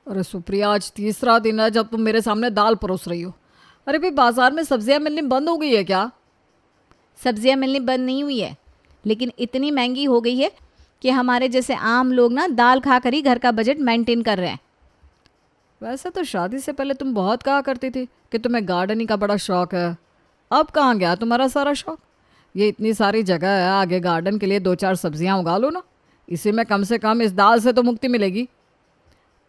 अरे सुप्रिया, आज तीसरा दिन है जब तुम मेरे सामने दाल परोस रही हो। अरे भाई, बाजार में सब्जियां मिलनी बंद हो गई है क्या? सब्जियां मिलनी बंद नहीं हुई है, लेकिन इतनी महंगी हो गई है कि हमारे जैसे आम लोग ना दाल खा कर ही घर का बजट मेंटेन कर रहे हैं। वैसे तो शादी से पहले तुम बहुत कहा करती थी कि तुम्हें गार्डनिंग का बड़ा शौक है। अब कहाँ गया तुम्हारा सारा शौक? ये इतनी सारी जगह है, आगे गार्डन के लिए दो चार सब्जियां उगा लो ना। इसी में कम से कम इस दाल से तो मुक्ति मिलेगी।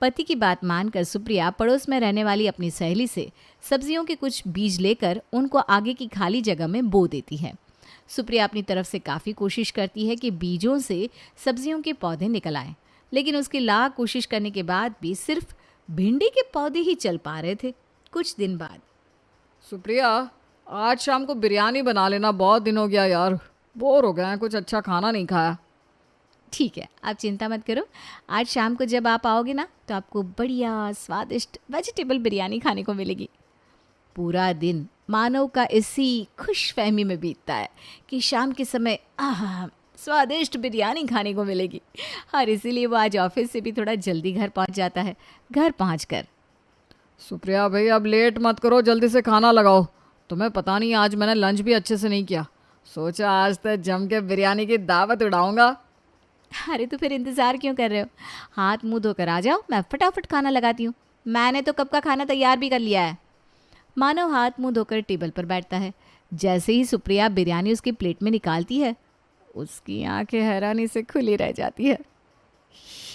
पति की बात मानकर सुप्रिया पड़ोस में रहने वाली अपनी सहेली से सब्जियों के कुछ बीज लेकर उनको आगे की खाली जगह में बो देती है। सुप्रिया अपनी तरफ से काफ़ी कोशिश करती है कि बीजों से सब्जियों के पौधे निकल आएं, लेकिन उसकी लाख कोशिश करने के बाद भी सिर्फ भिंडी के पौधे ही चल पा रहे थे। कुछ दिन बाद, सुप्रिया, आज शाम को बिरयानी बना लेना, बहुत दिन हो गया यार। बोर हो गए हैं, कुछ अच्छा खाना नहीं खाया। ठीक है, आप चिंता मत करो। आज शाम को जब आप आओगे ना तो आपको बढ़िया स्वादिष्ट वेजिटेबल बिरयानी खाने को मिलेगी। पूरा दिन मानव का इसी खुशफहमी में बीतता है कि शाम के समय आहा स्वादिष्ट बिरयानी खाने को मिलेगी, और इसीलिए वो आज ऑफिस से भी थोड़ा जल्दी घर पहुंच जाता है। घर पहुंचकर, सुप्रिया भाई, अब लेट मत करो, जल्दी से खाना लगाओ। तुम्हें पता नहीं, आज मैंने लंच भी अच्छे से नहीं किया। सोचा आज तक जम के बिरयानी की दावत उड़ाऊंगा। अरे तो फिर इंतज़ार क्यों कर रहे हो? हाथ मुंह धोकर आ जाओ, मैं फटाफट खाना लगाती हूँ। मैंने तो कब का खाना तैयार भी कर लिया है। मानव हाथ मुंह धोकर टेबल पर बैठता है। जैसे ही सुप्रिया बिरयानी उसकी प्लेट में निकालती है, उसकी आंखें हैरानी से खुली रह जाती है।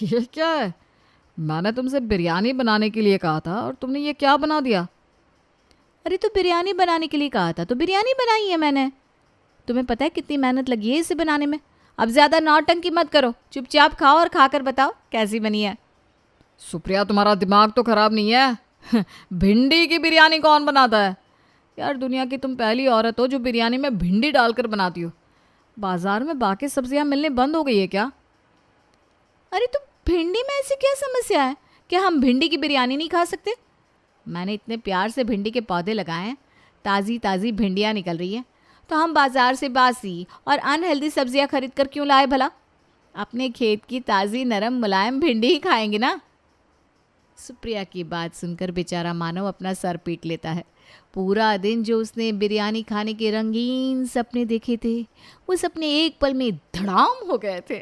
ये क्या है? मैंने तुमसे बिरयानी बनाने के लिए कहा था और तुमने ये क्या बना दिया? अरे तो बिरयानी बनाने के लिए कहा था तो बिरयानी बनाई है मैंने। तुम्हें पता है कितनी मेहनत लगी है इसे बनाने में? अब ज़्यादा नौटंकी मत करो, चुपचाप खाओ और खाकर बताओ कैसी बनी है। सुप्रिया, तुम्हारा दिमाग तो खराब नहीं है? भिंडी की बिरयानी कौन बनाता है यार? दुनिया की तुम पहली औरत हो जो बिरयानी में भिंडी डालकर बनाती हो। बाजार में बाकी सब्जियां मिलने बंद हो गई है क्या? अरे तो भिंडी में ऐसी क्या समस्या है कि हम भिंडी की बिरयानी नहीं खा सकते? मैंने इतने प्यार से भिंडी के पौधे लगाए हैं, ताज़ी ताज़ी भिंडियाँ निकल रही हैं, तो हम बाजार से बासी और अनहेल्दी सब्जियां खरीद कर क्यों लाए भला? अपने खेत की ताज़ी नरम मुलायम भिंडी ही खाएंगे ना। सुप्रिया की बात सुनकर बेचारा मानव अपना सर पीट लेता है। पूरा दिन जो उसने बिरयानी खाने के रंगीन सपने देखे थे, वो सपने एक पल में धड़ाम हो गए थे।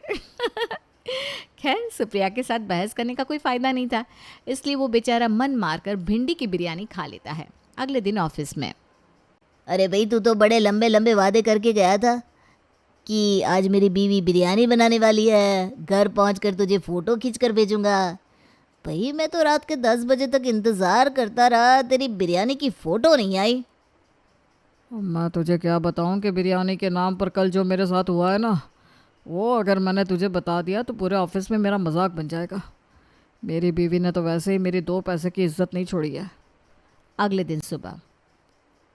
खैर, सुप्रिया के साथ बहस करने का कोई फ़ायदा नहीं था, इसलिए वो बेचारा मन मारकर भिंडी की बिरयानी खा लेता है। अगले दिन ऑफिस में, अरे भाई, तू तो बड़े लंबे लंबे वादे करके गया था कि आज मेरी बीवी बिरयानी बनाने वाली है, घर पहुंचकर तुझे फ़ोटो खींच कर भेजूंगा। भाई, मैं तो रात के 10 बजे तक इंतज़ार करता रहा, तेरी बिरयानी की फ़ोटो नहीं आई। मैं तुझे क्या बताऊं कि बिरयानी के नाम पर कल जो मेरे साथ हुआ है ना, वो अगर मैंने तुझे बता दिया तो पूरे ऑफिस में मेरा मजाक बन जाएगा। मेरी बीवी ने तो वैसे ही मेरी 2 पैसे की इज्जत नहीं छोड़ी है। अगले दिन सुबह,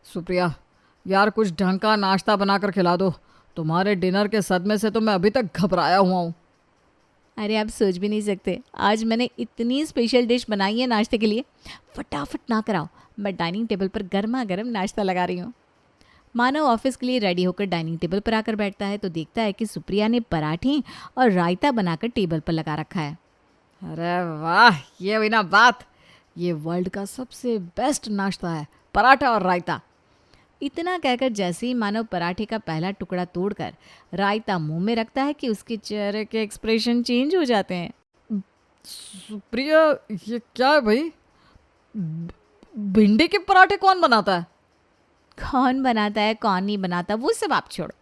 सुप्रिया यार, कुछ ढंग का नाश्ता बनाकर खिला दो। तुम्हारे डिनर के सदमे से तो मैं अभी तक घबराया हुआ हूँ। अरे आप सोच भी नहीं सकते, आज मैंने इतनी स्पेशल डिश बनाई है नाश्ते के लिए। फटाफट ना कराओ, मैं डाइनिंग टेबल पर गर्मा गर्म नाश्ता लगा रही हूँ। मानव ऑफिस के लिए रेडी होकर डाइनिंग टेबल पर आकर बैठता है तो देखता है कि सुप्रिया ने पराठे और रायता बनाकर टेबल पर लगा रखा है। अरे वाह, ये हुई ना बात। ये वर्ल्ड का सबसे बेस्ट नाश्ता है, पराठा और रायता। इतना कहकर जैसे ही मानव पराठे का पहला टुकड़ा तोड़कर रायता मुंह में रखता है कि उसके चेहरे के एक्सप्रेशन चेंज हो जाते हैं। सुप्रिया, ये क्या है भाई? भिंडी के पराठे कौन बनाता है? कौन बनाता है कौन नहीं बनाता वो सब आप छोड़ो,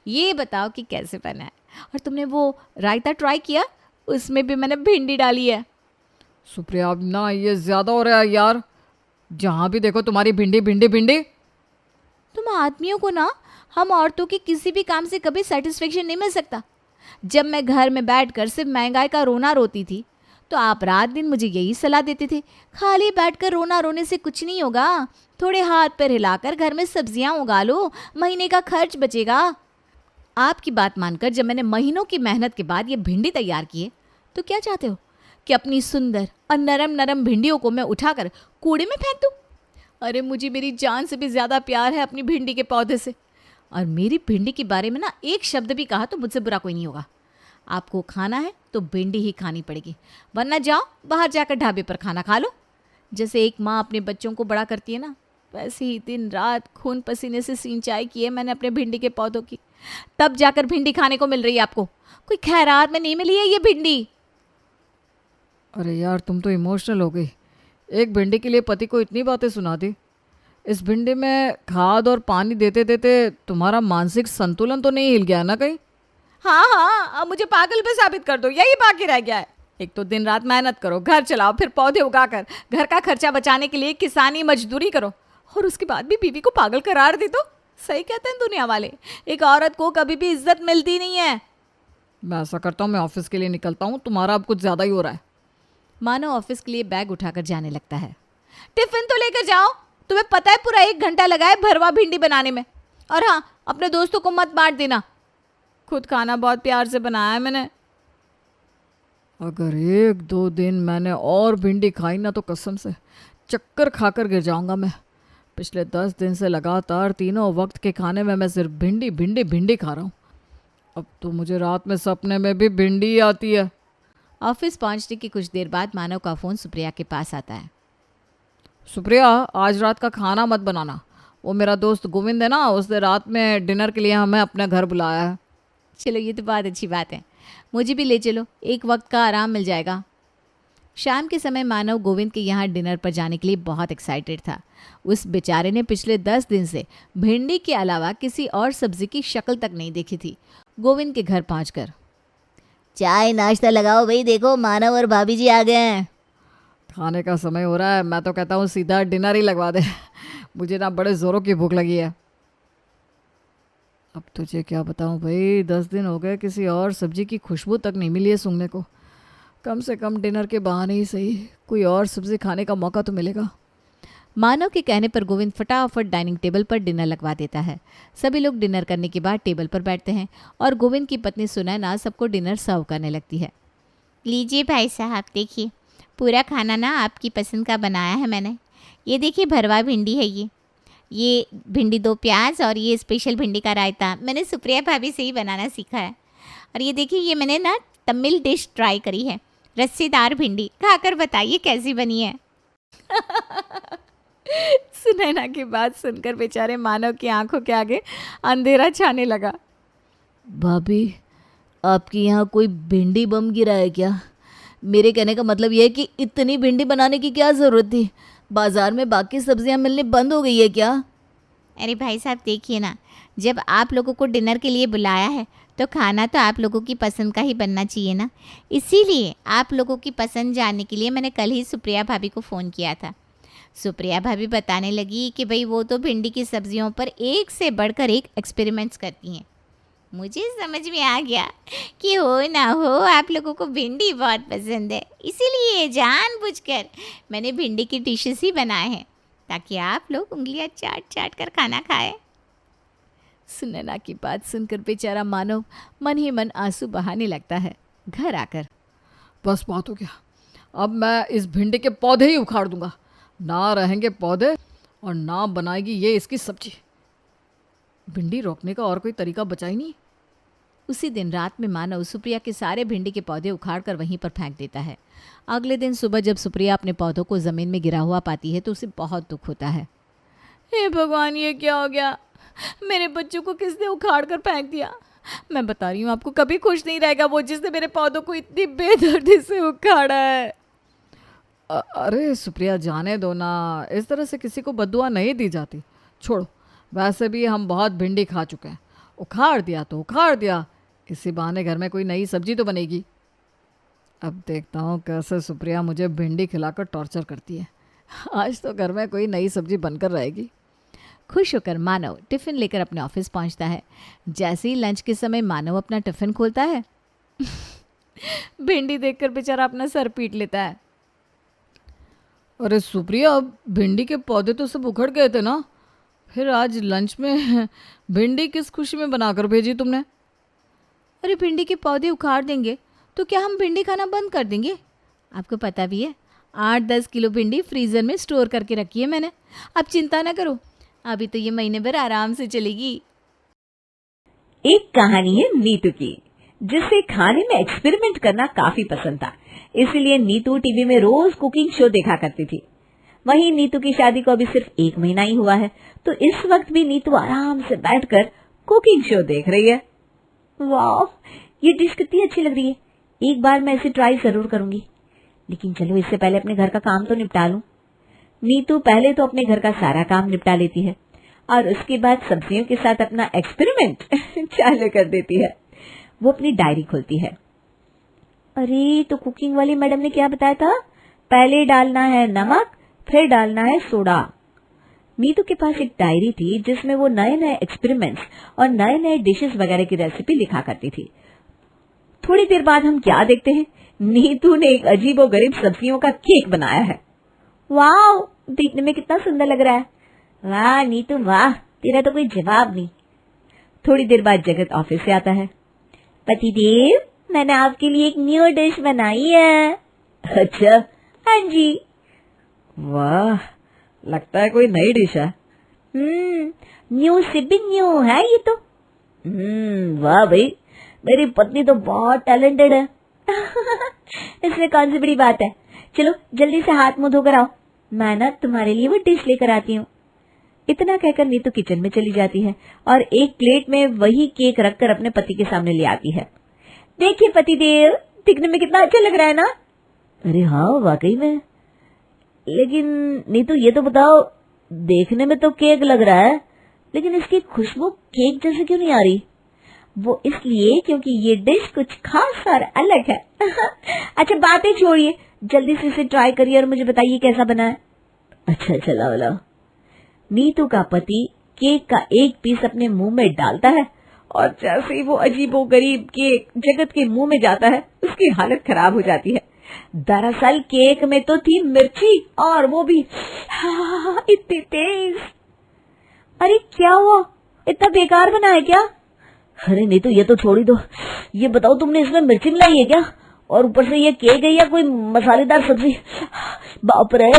ये बताओ कि कैसे बना है। और तुमने वो रायता ट्राई किया? उसमें भी मैंने भिंडी डाली है। सुप्रिया, अब ना ये ज़्यादा हो रहा है यार। जहाँ भी देखो तुम्हारी भिंडी भिंडी भिंडी। तुम आदमियों को ना, हम औरतों के किसी भी काम से कभी सेटिस्फेक्शन नहीं मिल सकता। जब मैं घर में बैठकर सिर्फ महंगाई का रोना रोती थी तो आप रात दिन मुझे यही सलाह देते थे, खाली बैठकर रोना रोने से कुछ नहीं होगा, थोड़े हाथ पैर हिलाकर घर में सब्जियां उगा लो, महीने का खर्च बचेगा। आपकी बात मानकर जब मैंने महीनों की मेहनत के बाद ये भिंडी तैयार की है, तो क्या चाहते हो कि अपनी सुंदर और नरम नरम भिंडियों को मैं उठाकर कूड़े में फेंक दूँ? अरे मुझे मेरी जान से भी ज़्यादा प्यार है अपनी भिंडी के पौधे से, और मेरी भिंडी के बारे में ना एक शब्द भी कहा तो मुझसे बुरा कोई नहीं होगा। आपको खाना है तो भिंडी ही खानी पड़ेगी, वरना जाओ बाहर जाकर ढाबे पर खाना खा लो। जैसे एक माँ अपने बच्चों को बड़ा करती है ना, वैसे ही दिन रात खून पसीने से सिंचाई की है मैंने अपने भिंडी के पौधों की, तब जाकर भिंडी खाने को मिल रही है आपको। कोई खैरात में नहीं मिली है ये भिंडी। अरे यार तुम तो इमोशनल हो गई। एक भिंडी के लिए पति को इतनी बातें सुना दी। इस भिंडी में खाद और पानी देते देते तुम्हारा मानसिक संतुलन तो नहीं हिल गया ना कहीं? हाँ हाँ, अब मुझे पागल पे साबित कर दो, यही बाकी रह गया है। एक तो दिन रात मेहनत करो, घर चलाओ, फिर पौधे उगाकर घर का खर्चा बचाने के लिए किसानी मजदूरी करो, और उसके बाद भी बीवी को पागल करार दी तो सही कहते हैं दुनिया वाले, एक औरत को कभी भी इज्जत मिलती नहीं है। मैं ऐसा करता हूँ, मैं ऑफिस के लिए निकलता हूँ, तुम्हारा अब कुछ ज़्यादा ही हो रहा है। मानो ऑफिस के लिए बैग उठाकर जाने लगता है। टिफिन तो लेकर जाओ, तुम्हें पता है पूरा 1 घंटा लगा है भरवा भिंडी बनाने में। और हाँ, अपने दोस्तों को मत बांट देना, खुद खाना बहुत प्यार से बनाया है मैंने। अगर 1-2 दिन मैंने और भिंडी खाई ना तो कसम से चक्कर खाकर गिर जाऊंगा मैं। पिछले 10 दिन से लगातार तीनों वक्त के खाने में मैं सिर्फ भिंडी भिंडी भिंडी खा रहा हूँ। अब तो मुझे रात में सपने में भी भिंडी ही आती है। ऑफिस पहुंचने की कुछ देर बाद मानव का फ़ोन सुप्रिया के पास आता है। सुप्रिया, आज रात का खाना मत बनाना। वो मेरा दोस्त गोविंद है ना, उसने रात में डिनर के लिए हमें अपने घर बुलाया है। चलो ये तो बहुत अच्छी बात है, मुझे भी ले चलो, एक वक्त का आराम मिल जाएगा। शाम के समय मानव गोविंद के यहाँ डिनर पर जाने के लिए बहुत एक्साइटेड था। उस बेचारे ने पिछले 10 दिन से भिंडी के अलावा किसी और सब्जी की शक्ल तक नहीं देखी थी। गोविंद के घर पहुंचकर, चाय नाश्ता लगाओ भाई, देखो मानव और भाभी जी आ गए हैं। खाने का समय हो रहा है, मैं तो कहता हूँ सीधा डिनर ही लगवा दे। मुझे ना बड़े ज़ोरों की भूख लगी है। अब तुझे क्या बताऊँ भाई, 10 दिन हो गए, किसी और सब्जी की खुशबू तक नहीं मिली है सूंघने को। कम से कम डिनर के बहाने ही सही कोई और सब्जी खाने का मौका तो मिलेगा। मानव के कहने पर गोविंद फटाफट डाइनिंग टेबल पर डिनर लगवा देता है। सभी लोग डिनर करने के बाद टेबल पर बैठते हैं और गोविंद की पत्नी सुनैना सबको डिनर सर्व करने लगती है। लीजिए भाई साहब, देखिए पूरा खाना ना आपकी पसंद का बनाया है मैंने। ये देखिए भरवा भिंडी है, ये भिंडी 2 प्याज और ये स्पेशल भिंडी का रायता मैंने सुप्रिया भाभी से ही बनाना सीखा है। और ये देखिए ये मैंने ना तमिल डिश ट्राई करी है, रस्सेदार भिंडी, खाकर बताइए कैसी बनी है। सुनैना की बात सुनकर बेचारे मानव की आंखों के आगे अंधेरा छाने लगा। भाभी, आपके यहाँ कोई भिंडी बम गिरा है क्या? मेरे कहने का मतलब यह है कि इतनी भिंडी बनाने की क्या ज़रूरत थी? बाज़ार में बाकी सब्जियां मिलने बंद हो गई है क्या? अरे भाई साहब देखिए ना, जब आप लोगों को डिनर के लिए बुलाया है तो खाना तो आप लोगों की पसंद का ही बनना चाहिए ना। इसीलिए आप लोगों की पसंद जानने के लिए मैंने कल ही सुप्रिया भाभी को फ़ोन किया था। सुप्रिया भाभी बताने लगी कि भाई वो तो भिंडी की सब्जियों पर एक से बढ़कर एक एक्सपेरिमेंट्स करती हैं। मुझे समझ में आ गया कि हो ना हो आप लोगों को भिंडी बहुत पसंद है, इसीलिए जानबूझकर मैंने भिंडी की डिशेस ही बनाए हैं ताकि आप लोग उंगलियां चाट चाट कर खाना खाएं। सुनैना की बात सुनकर बेचारा मानव मन ही मन आंसू बहाने लगता है। घर आकर, बस बात हो गया, अब मैं इस भिंडी के पौधे ही उखाड़ दूंगा। ना रहेंगे पौधे और ना बनाएगी ये इसकी सब्जी। भिंडी रोकने का और कोई तरीका बचा ही नहीं। उसी दिन रात में मानव सुप्रिया के सारे भिंडी के पौधे उखाड़कर वहीं पर फेंक देता है। अगले दिन सुबह जब सुप्रिया अपने पौधों को ज़मीन में गिरा हुआ पाती है तो उसे बहुत दुख होता है। हे भगवान, ये क्या हो गया? मेरे बच्चों को किसने उखाड़ कर फेंक दिया? मैं बता रही हूँ आपको, कभी खुश नहीं रहेगा वो जिसने मेरे पौधों को इतनी बेदर्दी से उखाड़ा है। अरे सुप्रिया, जाने दो ना, इस तरह से किसी को बद्दुआ नहीं दी जाती। छोड़ो, वैसे भी हम बहुत भिंडी खा चुके हैं। उखाड़ दिया तो उखाड़ दिया, इसी बहाने घर में कोई नई सब्जी तो बनेगी। अब देखता हूँ कैसे सुप्रिया मुझे भिंडी खिलाकर टॉर्चर करती है। आज तो घर में कोई नई सब्जी बनकर रहेगी। खुश होकर मानव टिफ़िन लेकर अपने ऑफिस पहुंचता है। जैसे ही लंच के समय मानव अपना टिफ़िन खोलता है भिंडी देखकर बेचारा अपना सर पीट लेता है। अरे सुप्रिया, अब भिंडी के पौधे तो सब उखड़ गए थे ना, फिर आज लंच में भिंडी किस खुशी में बनाकर भेजी तुमने? अरे भिंडी के पौधे उखाड़ देंगे तो क्या हम भिंडी खाना बंद कर देंगे? आपको पता भी है 8-10 किलो भिंडी फ्रीज़र में स्टोर करके रखी है मैंने। आप चिंता ना करो, अभी तो ये महीने भर आराम से चलेगी। एक कहानी है नीतू की। जिससे खाने में एक्सपेरिमेंट करना काफी पसंद था। इसीलिए नीतू टीवी में रोज कुकिंग शो देखा करती थी। वहीं नीतू की शादी को अभी सिर्फ 1 महीना ही हुआ है, तो इस वक्त भी नीतू आराम से बैठकर कुकिंग शो देख रही है। वाह, ये डिश कितनी अच्छी लग रही है, एक बार मैं इसे ट्राई जरूर करूंगी। लेकिन चलो इससे पहले अपने घर का काम तो निपटा लूं। नीतू पहले तो अपने घर का सारा काम निपटा लेती है और उसके बाद सब्जियों के साथ अपना एक्सपेरिमेंट चालू कर देती है। वो अपनी डायरी खोलती है। अरे, तो कुकिंग वाली मैडम ने क्या बताया था? पहले डालना है नमक, फिर डालना है सोडा। नीतू के पास एक डायरी थी जिसमें वो नए नए एक्सपेरिमेंट्स और नए नए डिशेस वगैरह की रेसिपी लिखा करती थी। थोड़ी देर बाद हम क्या देखते हैं, नीतू ने एक अजीबोगरीब सब्जियों का केक बनाया है। वाह, देखने में कितना सुंदर लग रहा है। वाह नीतू वाह, तेरा तो कोई जवाब नहीं। थोड़ी देर बाद जगत ऑफिस से आता है। पतिदेव, मैंने आपके लिए एक न्यू डिश बनाई है। अच्छा? हाँ जी। वाह, लगता है कोई नई डिश है। न्यू सिपिंग न्यू है ये तो। वाह भाई, मेरी पत्नी तो बहुत टैलेंटेड है। इसमें कौन सी बड़ी बात है, चलो जल्दी से हाथ मुंह धोकर आओ, मैं ना तुम्हारे लिए वो डिश लेकर आती हूँ। इतना कहकर नीतू किचन में चली जाती है और एक प्लेट में वही केक रखकर अपने पति के सामने ले आती है। देखिए पतिदेव, दिखने में कितना अच्छा लग रहा है ना? अरे हाँ, वाकई में। लेकिन नीतू ये तो बताओ, देखने में तो केक लग रहा है, लेकिन इसकी खुशबू केक जैसे क्यों नहीं आ रही? वो इसलिए क्योंकि ये डिश कुछ खास और अलग है। अच्छा बातें छोड़िए, जल्दी से इसे ट्राई करिए और मुझे बताइए कैसा बना है। अच्छा लाओ लाओ। नीतू का पति केक का एक पीस अपने मुंह में डालता है और जैसे ही वो अजीबोगरीब केक जगत के मुंह में जाता है, उसकी हालत खराब हो जाती है। दरअसल केक में तो थी मिर्ची, और वो भी इतनी तेज। अरे क्या हुआ, इतना बेकार बना है क्या? अरे नहीं तो ये तो छोड़ ही दो, ये बताओ तुमने इसमें मिर्ची मिलाई है क्या? और ऊपर से ये केक है या कोई मसालेदार सब्जी? बाप रे।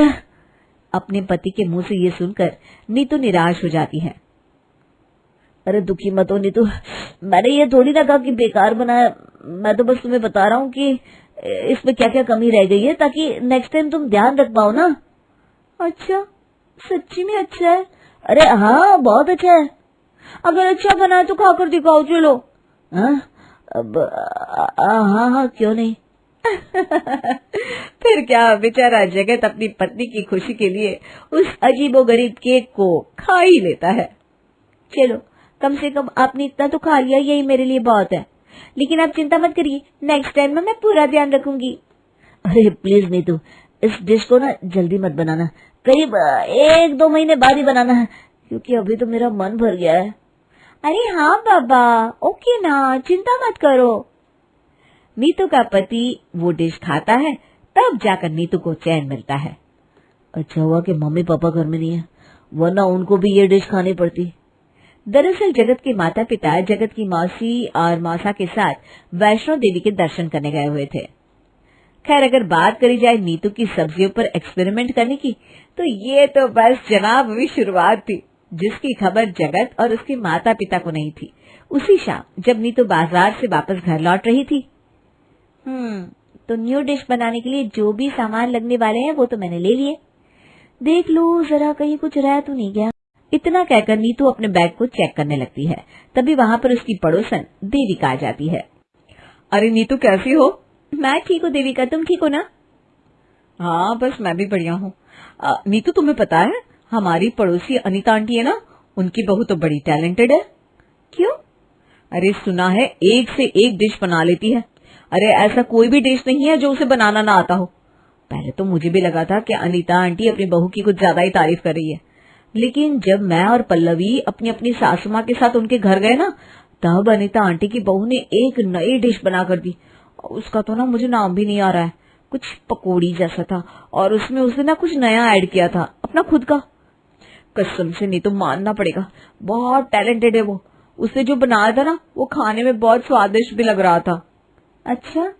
अपने पति के मुंह से ये सुनकर नीतू निराश हो जाती है। अरे दुखी मत हो नीतू, मैंने ये थोड़ी ना कहा कि बेकार बनाया, मैं तो बस तुम्हें बता रहा हूँ कि इसमें क्या क्या कमी रह गई है, ताकि नेक्स्ट टाइम तुम ध्यान रख पाओ ना। अच्छा, सच्ची में अच्छा है? अरे हाँ, बहुत अच्छा है। अगर अच्छा बना है तो खाकर दिखाओ, चलो। हाँ, क्यों नहीं। फिर क्या, बेचारा जगत अपनी पत्नी की खुशी के लिए उस अजीबोगरीब केक को खा ही लेता है। चलो, कम से कम आपने इतना तो खा लिया, यही मेरे लिए बहुत है। लेकिन आप चिंता मत करिए, नेक्स्ट टाइम में मैं पूरा ध्यान रखूंगी। अरे प्लीज नीतू, इस डिश को ना जल्दी मत बनाना, करीब 1-2 महीने बाद ही बनाना है, क्योंकि अभी तो मेरा मन भर गया है। अरे हाँ बाबा, ओके ना, चिंता मत करो। नीतू का पति वो डिश खाता है, तब जाकर नीतू को चैन मिलता है। अच्छा हुआ कि मम्मी पापा घर में नहीं है, वरना उनको भी ये डिश खानी पड़ती। दरअसल जगत के माता पिता जगत की मौसी और मौसा के साथ वैष्णो देवी के दर्शन करने गए हुए थे। खैर, अगर बात करी जाए नीतू की सब्जियों पर एक्सपेरिमेंट करने की, तो ये तो बस जनाब अभी शुरुआत थी, जिसकी खबर जगत और उसके माता पिता को नहीं थी। उसी शाम जब नीतू बाजार से वापस घर लौट रही थी, तो न्यू डिश बनाने के लिए जो भी सामान लगने वाले हैं वो तो मैंने ले लिए, देख लो जरा कहीं कुछ रह तो नहीं गया। इतना कहकर नीतू अपने बैग को चेक करने लगती है। तभी वहां पर उसकी पड़ोसन देविका आ जाती है। अरे नीतू, कैसी हो? मैं ठीक हूँ देविका, तुम ठीक हो ना? हाँ, बस मैं भी बढ़िया हूँ। नीतू, तुम्हें पता है हमारी पड़ोसी अनीता आंटी है ना, उनकी बहू तो बड़ी टैलेंटेड है। क्यों? अरे सुना है एक से एक डिश बना लेती है। अरे ऐसा कोई भी डिश नहीं है जो उसे बनाना ना आता हो। पहले तो मुझे भी लगा था कि अनीता आंटी अपनी बहू की कुछ ज्यादा ही तारीफ कर रही है, लेकिन जब मैं और पल्लवी अपनी अपनी सासू माँ के साथ उनके घर गए ना, तब अनीता आंटी की बहू ने एक नई डिश बना कर दी। उसका तो ना मुझे नाम भी नहीं आ रहा है, कुछ पकौड़ी जैसा था, और उसमें उसने ना कुछ नया ऐड किया था, अपना खुद का। कसम से नहीं तो मानना पड़ेगा, बहुत टैलेंटेड है वो। उसने जो बनाया था ना, वो खाने में बहुत स्वादिष्ट भी लग रहा था। अच्छा?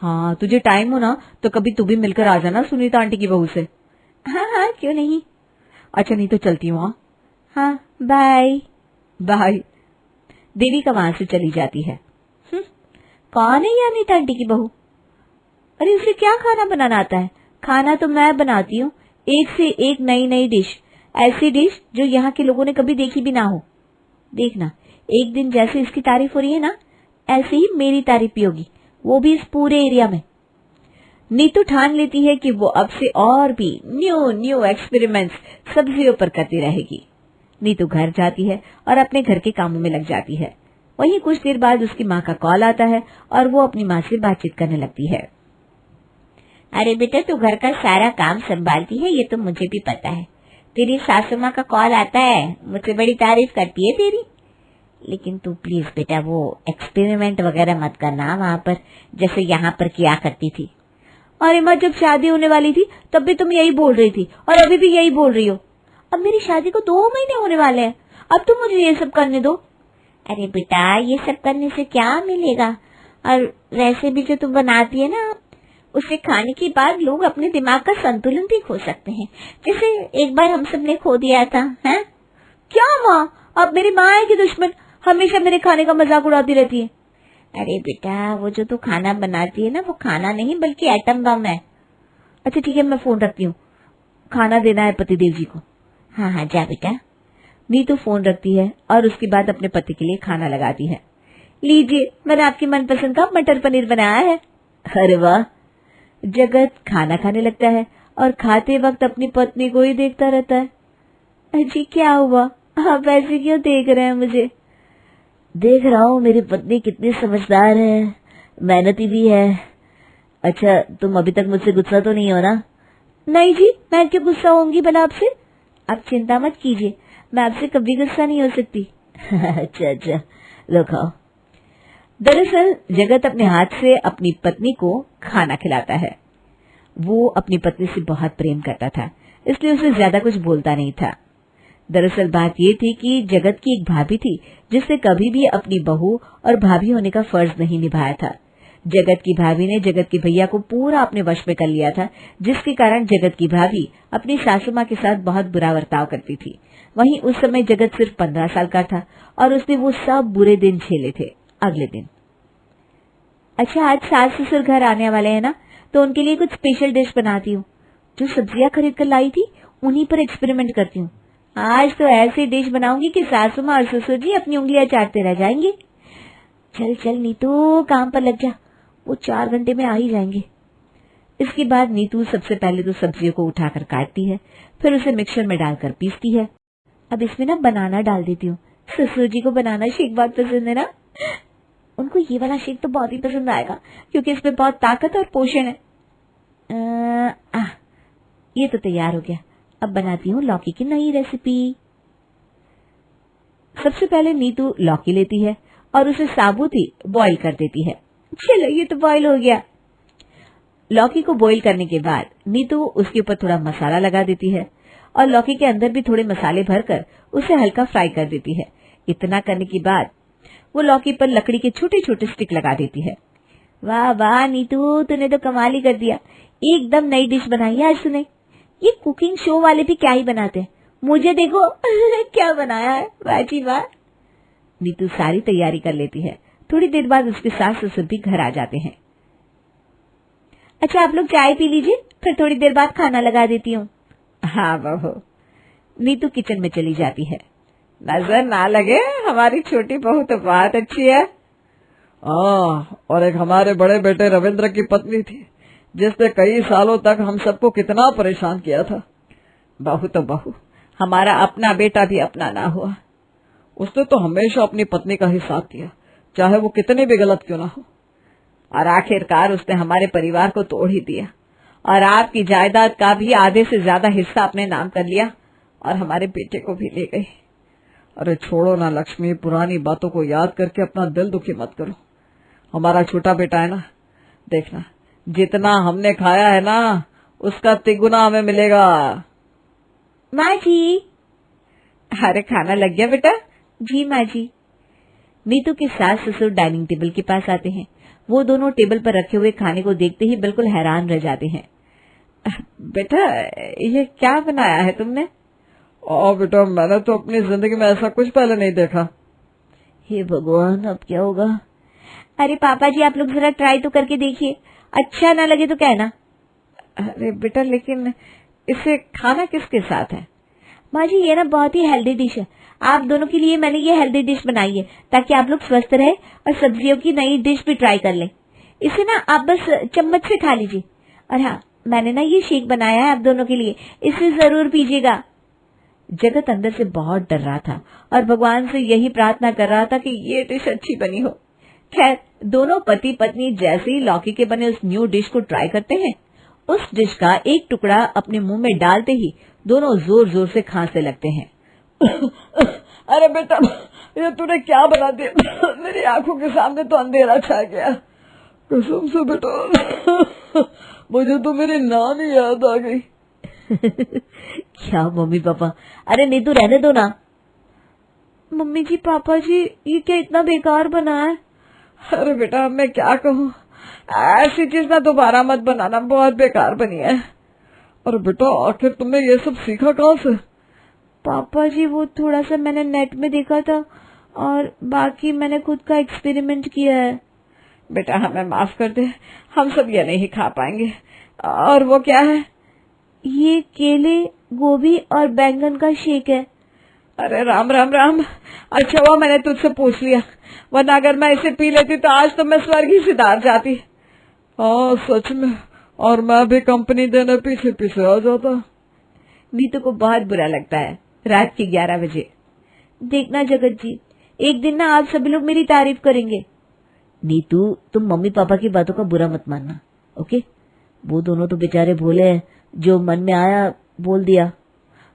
हाँ, तुझे टाइम हो ना तो कभी तू भी मिलकर आ जाना सुनीता आंटी की बहू से। हाँ, क्यों नहीं। अच्छा, नहीं तो चलती हूँ। हाँ, बाय बाय। देवी का वहां से चली जाती है। कौन है ये अनीता आंटी की बहू? अरे उसे क्या खाना बनाना आता है? खाना तो मैं बनाती हूँ, एक से एक नई नई डिश, ऐसी डिश जो यहाँ के लोगों ने कभी देखी भी ना हो। देखना, एक दिन जैसे इसकी तारीफ हो रही है ना, ऐसे ही मेरी तारीफ भी होगी, वो भी इस पूरे एरिया में। नीतू ठान लेती है कि वो अब से और भी न्यू न्यू एक्सपेरिमेंट्स सब्जियों पर करती रहेगी। नीतू घर जाती है और अपने घर के कामों में लग जाती है। वहीं कुछ देर बाद उसकी माँ का कॉल आता है और वो अपनी माँ से बातचीत करने लगती है। अरे बेटा, तू घर का सारा काम संभालती है, ये तो मुझे भी पता है। तेरी सासू माँ का कॉल आता है, मुझसे बड़ी तारीफ करती है तेरी। लेकिन तू प्लीज बेटा वो एक्सपेरिमेंट वगैरह मत करना वहां पर, जैसे यहाँ पर किया करती थी। अरे माँ, जब शादी होने वाली थी तब भी तुम यही बोल रही थी और अभी भी यही बोल रही हो। अब मेरी शादी को 2 महीने होने वाले हैं, अब तुम मुझे ये सब करने दो। अरे बेटा, ये सब करने से क्या मिलेगा? और वैसे भी जो तुम बनाती है ना, उसे खाने के बाद लोग अपने दिमाग का संतुलन भी खो सकते हैं, जैसे एक बार हम सब ने खो दिया था। हैं? क्या माँ, अब मेरी माँ है कि दुश्मन? हमेशा मेरे खाने का मजाक उड़ाती रहती है। अरे बेटा, वो जो तू खाना बनाती है ना, वो खाना नहीं बल्कि एटम बम है। अच्छा ठीक है, मैं फोन रखती हूँ, खाना देना है पतिदेव जी को। हाँ हाँ, जा बेटा। नीतू फोन रखती है और उसके बाद अपने पति के लिए खाना लगाती है। लीजिए, मैंने आपकी मनपसंद का मटर पनीर बनाया है। अरे वाह। जगत खाना खाने लगता है और खाते वक्त अपनी पत्नी को ही देखता रहता है। अजी क्या हुआ, आप ऐसे क्यों देख रहे हैं मुझे? देख रहा हूँ मेरी पत्नी कितनी समझदार है, मेहनती भी है। अच्छा, तुम अभी तक मुझसे गुस्सा तो नहीं हो ना? नहीं जी, मैं क्यों गुस्सा होंगी भला आपसे? आप चिंता मत कीजिए, मैं आपसे कभी गुस्सा नहीं हो सकती। अच्छा अच्छा, लो खाओ। दरअसल जगत अपने हाथ से अपनी पत्नी को खाना खिलाता है। वो अपनी पत्नी से बहुत प्रेम करता था, इसलिए उसे ज्यादा कुछ बोलता नहीं था। दरअसल बात ये थी कि जगत की एक भाभी थी जिसने कभी भी अपनी बहू और भाभी होने का फर्ज नहीं निभाया था। जगत की भाभी ने जगत के भैया को पूरा अपने वश में कर लिया था, जिसके कारण जगत की भाभी अपनी सासू माँ के साथ बहुत बुरा बर्ताव करती थी। वहीं उस समय जगत सिर्फ 15 साल का था और उसने वो सब बुरे दिन झेले थे। अगले दिन, अच्छा आज सास ससुर घर आने वाले हैं ना, तो उनके लिए कुछ स्पेशल डिश बनाती हूँ। जो सब्जियां खरीद कर लाई थी उन्हीं पर एक्सपेरिमेंट करती हूँ। आज तो ऐसी डिश बनाऊंगी कि सासू माँ और ससुर जी अपनी उंगलियां चाटते रह जाएंगे। चल चल नीतू, काम पर लग जा, वो 4 घंटे में आ ही जाएंगे। इसके बाद नीतू सबसे पहले तो सब्जियों को उठाकर काटती है, फिर उसे मिक्सर में डालकर पीसती है। अब इसमें ना बनाना डाल देती हूँ। ससुर जी को बनाना शेक बहुत पसंद है ना, उनको ये वाला शेक तो बहुत ही पसंद आएगा क्योंकि इसमें बहुत ताकत और पोषण है। ये तो तैयार हो गया। अब बनाती हूँ लौकी की नई रेसिपी। सबसे पहले नीतू लौकी लेती है और उसे साबुत ही बॉईल कर देती है। चलो ये तो बॉईल हो गया। लौकी को बॉईल करने के बाद नीतू उसके ऊपर थोड़ा मसाला लगा देती है और लौकी के अंदर भी थोड़े मसाले भरकर उसे हल्का फ्राई कर देती है। इतना करने के बाद वो लौकी पर लकड़ी के छोटे छोटे स्टिक लगा देती है। वाह वाह नीतू, तूने तो कमाल ही कर दिया, एकदम नई डिश बनाई है आज तूने। ये कुकिंग शो वाले भी क्या ही बनाते हैं, मुझे देखो क्या बनाया है, वाह जी वाह। नीतू सारी तैयारी कर लेती है। थोड़ी देर बाद उसके सास ससुर भी घर आ जाते हैं। अच्छा आप लोग चाय पी लीजिए, फिर थोड़ी देर बाद खाना लगा देती हूँ। हाँ बहू। नीतू किचन में चली जाती है। नजर ना लगे, हमारी छोटी बहू तो बहुत अच्छी है। और एक हमारे बड़े बेटे रविंद्र की पत्नी थी जिसने कई सालों तक हम सबको कितना परेशान किया था। बहू तो बहू, हमारा अपना बेटा भी अपना ना हुआ। उसने तो हमेशा अपनी पत्नी का ही साथ दिया, चाहे वो कितनी भी गलत क्यों ना हो। और आखिरकार उसने हमारे परिवार को तोड़ ही दिया और आपकी जायदाद का भी आधे से ज्यादा हिस्सा अपने नाम कर लिया और हमारे बेटे को भी ले गई। अरे छोड़ो ना लक्ष्मी, पुरानी बातों को याद करके अपना दिल दुखी मत करो। हमारा छोटा बेटा है ना, देखना जितना हमने खाया है ना उसका तिगुना हमें मिलेगा। माँ जी। अरे खाना लग गया बेटा? जी माँ जी। नीतू के सास ससुर डाइनिंग टेबल के पास आते हैं। वो दोनों टेबल पर रखे हुए खाने को देखते ही बिल्कुल हैरान रह जाते हैं। बेटा ये क्या बनाया है तुमने? बेटा मैंने तो अपनी जिंदगी में ऐसा कुछ पहले नहीं देखा। हे भगवान, अब क्या होगा? अरे पापा जी, आप लोग जरा ट्राई तो करके देखिए, अच्छा ना लगे तो कहना। अरे बेटा, लेकिन इसे खाना किसके साथ है? माँ जी, ये ना बहुत ही हेल्दी डिश है, आप दोनों के लिए मैंने ये हेल्दी डिश बनाई है ताकि आप लोग स्वस्थ रहे और सब्जियों की नई डिश भी ट्राई कर लें। इसे ना आप बस चम्मच से खा लीजिए। और हाँ, मैंने ना ये शेक बनाया है आप दोनों के लिए, इसे जरूर पीजिएगा। जगत अंदर से बहुत डर रहा था और भगवान से यही प्रार्थना कर रहा था कि ये डिश अच्छी बनी हो। खैर, दोनों पति पत्नी जैसे ही लौकी के बने उस न्यू डिश को ट्राई करते हैं, उस डिश का एक टुकड़ा अपने मुंह में डालते ही दोनों जोर जोर से खांसने लगते हैं। अरे बेटा, ये तूने क्या बना दिया? मेरी आंखों के सामने तो अंधेरा छा गया। कसम से बेटा, मुझे तो मेरी नानी याद आ गई। क्या मम्मी पापा? अरे नीतू, रहने दो ना। मम्मी जी, पापा जी, ये क्या इतना बेकार बना है? अरे बेटा, मैं क्या कहूँ, ऐसी चीज ना दोबारा मत बनाना, बहुत बेकार बनी है। अरे बेटा, आखिर तुमने ये सब सीखा कहाँ से? पापा जी, वो थोड़ा सा मैंने नेट में देखा था और बाकी मैंने खुद का एक्सपेरिमेंट किया है। बेटा, हमें माफ कर दे, हम सब ये नहीं खा पाएंगे। और वो क्या है? ये केले, गोभी और बैंगन का शेक है। अरे राम राम राम, अच्छा हुआ मैंने तुझसे पूछ लिया, वरना अगर मैं इसे पी लेती तो आज तो मैं स्वर्ग ही सिधार जाती। हाँ सच में, और मैं भी कंपनी देने पीछे पीछे आ जाता। नीतू को बहुत बुरा लगता है। रात के 11 बजे। देखना जगत जी, एक दिन ना आप सभी लोग मेरी तारीफ करेंगे। नीतू, तुम मम्मी पापा की बातों का बुरा मत मानना, ओके? वो दोनों तो बेचारे भोले हैं, जो मन में आया बोल दिया।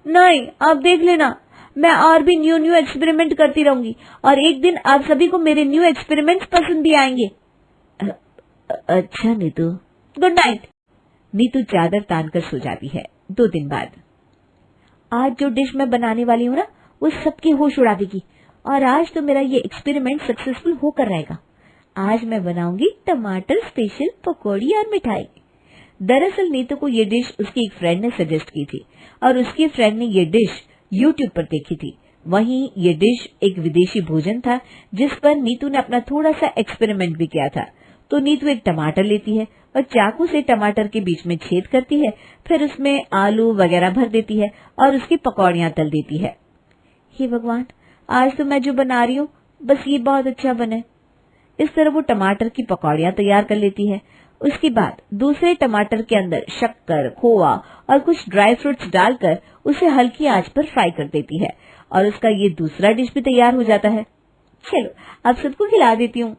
नहीं, आप देख लेना, मैं और भी न्यू न्यू एक्सपेरिमेंट करती रहूंगी और एक दिन आप सभी को मेरे न्यू एक्सपेरिमेंट्स पसंद भी आएंगे। अच्छा नीतू, गुड नाइट। नीतू चादर तान कर सो जाती है। 2 दिन बाद। आज जो डिश मैं बनाने वाली हूँ ना, वो सबके होश उड़ा देगी और आज तो मेरा ये एक्सपेरिमेंट सक्सेसफुल होकर रहेगा। आज मैं बनाऊंगी टमाटर स्पेशल पकौड़ी और मिठाई। दरअसल नीतू को ये डिश उसकी एक फ्रेंड ने सजेस्ट की थी और उसकी फ्रेंड ने ये डिश यूट्यूब पर देखी थी। वहीं ये डिश एक विदेशी भोजन था जिस पर नीतू ने अपना थोड़ा सा एक्सपेरिमेंट भी किया था। तो नीतू एक टमाटर लेती है और चाकू से टमाटर के बीच में छेद करती है, फिर उसमें आलू वगैरह भर देती है और उसकी पकौड़ियां तल देती है। हे भगवान, आज तो मैं जो बना रही हूँ बस ये बहुत अच्छा बने। इस तरह वो टमाटर की पकौड़ियां तैयार कर लेती है। उसके बाद दूसरे टमाटर के अंदर शक्कर, खोआ और कुछ ड्राई फ्रूट्स डालकर उसे हल्की आंच पर फ्राई कर देती है और उसका ये दूसरा डिश भी तैयार हो जाता है। चलो, अब सबको खिला देती हूँ।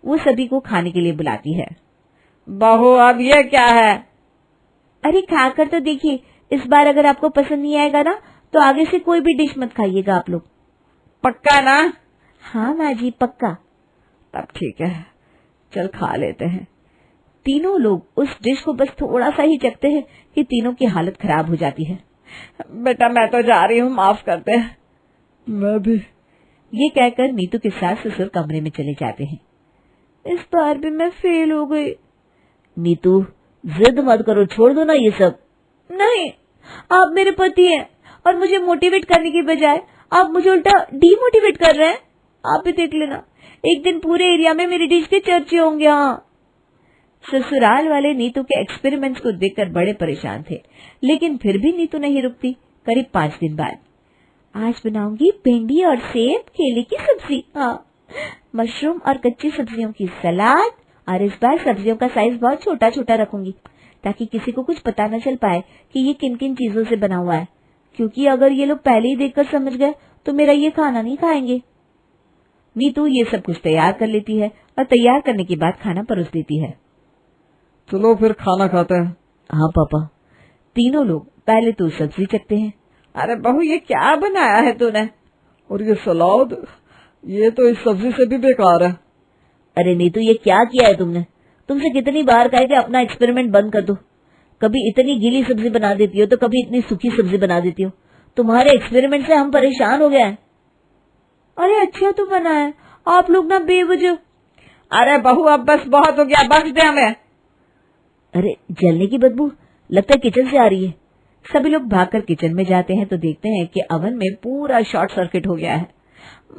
वो सभी को खाने के लिए बुलाती है। बहू, अब ये क्या है? अरे खाकर तो देखिए, इस बार अगर आपको पसंद नहीं आएगा ना तो आगे से कोई भी डिश मत खाइएगा आप लोग। पक्का ना? हाँ माँ जी, पक्का। तब ठीक है, चल खा लेते हैं। तीनों लोग उस डिश को बस थोड़ा सा ही चखते हैं कि तीनों की हालत खराब हो जाती है। बेटा, मैं तो जा रही हूँ, माफ करते हैं। मैं भी। ये कहकर नीतू के सास ससुर कमरे में चले जाते हैं। इस बार भी मैं फेल हो गई। नीतू, जिद मत करो, छोड़ दो ना ये सब। नहीं, आप मेरे पति हैं और मुझे मोटिवेट करने की बजाय आप मुझे उल्टा डीमोटिवेट कर रहे हैं। आप भी देख लेना, एक दिन पूरे एरिया में मेरी डिश के चर्चे होंगे। हाँ। ससुराल वाले नीतू के एक्सपेरिमेंट्स को देखकर बड़े परेशान थे, लेकिन फिर भी नीतू नहीं रुकती। करीब 5 दिन बाद। आज बनाऊंगी भिंडी और सेब केले की सब्जी, हाँ, मशरूम और कच्ची सब्जियों की सलाद, और इस बार सब्जियों का साइज बहुत छोटा छोटा रखूंगी ताकि किसी को कुछ पता न चल पाए कि ये किन किन चीजों से बना हुआ है, क्योंकि अगर ये लोग पहले ही देखकर समझ गए तो मेरा ये खाना नहीं खाएंगे। नीतू ये सब कुछ तैयार कर लेती है और तैयार करने के बाद खाना परोस देती है। चलो फिर खाना खाते हैं। हाँ पापा। तीनों लोग पहले तो सब्जी चखते हैं। अरे बहू, ये क्या बनाया है तूने? और ये सलाद, ये तो इस सब्जी से भी बेकार है। अरे नीतू, ये क्या किया है तुमने? तुमसे कितनी बार कहा कि अपना एक्सपेरिमेंट बंद कर दो। कभी इतनी गीली सब्जी बना देती हो तो कभी इतनी सूखी सब्जी बना देती हो। तुम्हारे एक्सपेरिमेंट से हम परेशान हो गए हैं। अरे अच्छा तो बना है, आप लोग ना बेवजह। अरे बहू, अब बस बहुत हो गया, बख्श दे हमें। अरे जलने की बदबू लगता है किचन से आ रही है। सभी लोग भागकर किचन में जाते हैं तो देखते हैं कि अवन में पूरा शॉर्ट सर्किट हो गया है।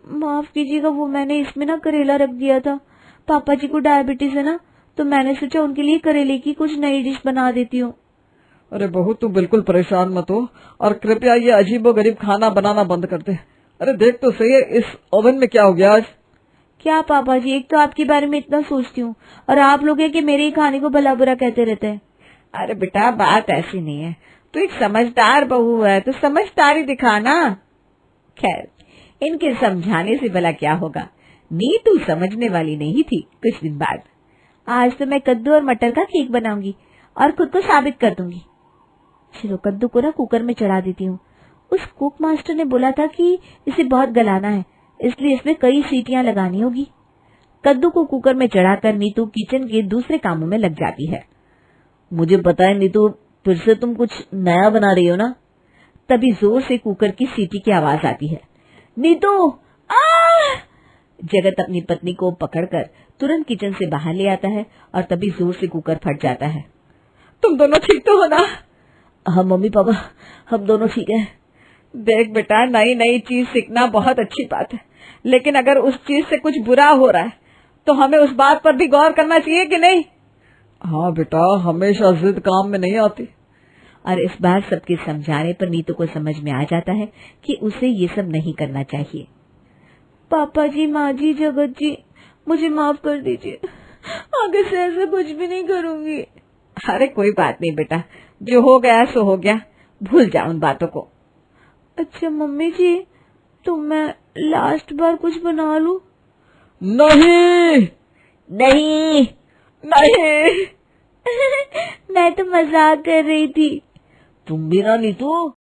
माफ कीजिएगा, वो मैंने इसमें ना करेला रख दिया था, पापा जी को डायबिटीज है ना, तो मैंने सोचा उनके लिए करेले की कुछ नई डिश बना देती हूँ। अरे बहू तू बिल्कुल परेशान मत हो और कृपया ये अजीबोगरीब खाना बनाना बंद कर दे। अरे देख तो सही है इस ओवन में क्या हो गया आज। क्या पापा जी, एक तो आपके बारे में इतना सोचती हूँ और आप लोग हैं कि मेरे ही खाने को भला बुरा कहते रहते हैं। अरे बेटा बात ऐसी नहीं है, तू एक समझदार बहू है तो समझदारी दिखाना। खैर इनके समझाने से भला क्या होगा, नीतू समझने वाली नहीं थी। कुछ दिन बाद आज तो मैं कद्दू और मटर का केक बनाऊंगी और खुद को साबित कर दूंगी। चलो कद्दू को ना कुकर में चढ़ा देती हूँ। उस कुक मास्टर ने बोला था कि इसे बहुत गलाना है, इसलिए इसमें कई सीटियां लगानी होगी। कद्दू को कुकर में चढ़ाकर नीतू किचन के दूसरे कामों में लग जाती है। मुझे पता है नीतू, फिर से तुम कुछ नया बना रही हो ना। तभी जोर से कुकर की सीटी की आवाज आती है। नीतू आ! जगत अपनी पत्नी को पकड़कर तुरंत किचन से बाहर ले आता है और तभी जोर से कुकर फट जाता है। तुम दोनों ठीक तो हो ना? हाँ मम्मी पापा, हम दोनों ठीक हैं। देख बेटा, नई नई चीज सीखना बहुत अच्छी बात है, लेकिन अगर उस चीज से कुछ बुरा हो रहा है तो हमें उस बात पर भी गौर करना चाहिए कि नहीं? हाँ बेटा, हमेशा जिद काम में नहीं आती। और इस बार सबके समझाने पर नीतू को समझ में आ जाता है कि उसे ये सब नहीं करना चाहिए। पापा जी, माँ जी, जगत जी, मुझे माफ कर दीजिए, आगे से ऐसा कुछ भी नहीं करूंगी। अरे कोई बात नहीं बेटा, जो हो गया सो हो गया, भूल जाओ उन बातों को। अच्छा मम्मी जी, तो मैं लास्ट बार कुछ बना लूं? नहीं नहीं नहीं मैं तो मजाक कर रही थी। तुम भी ना नीतू।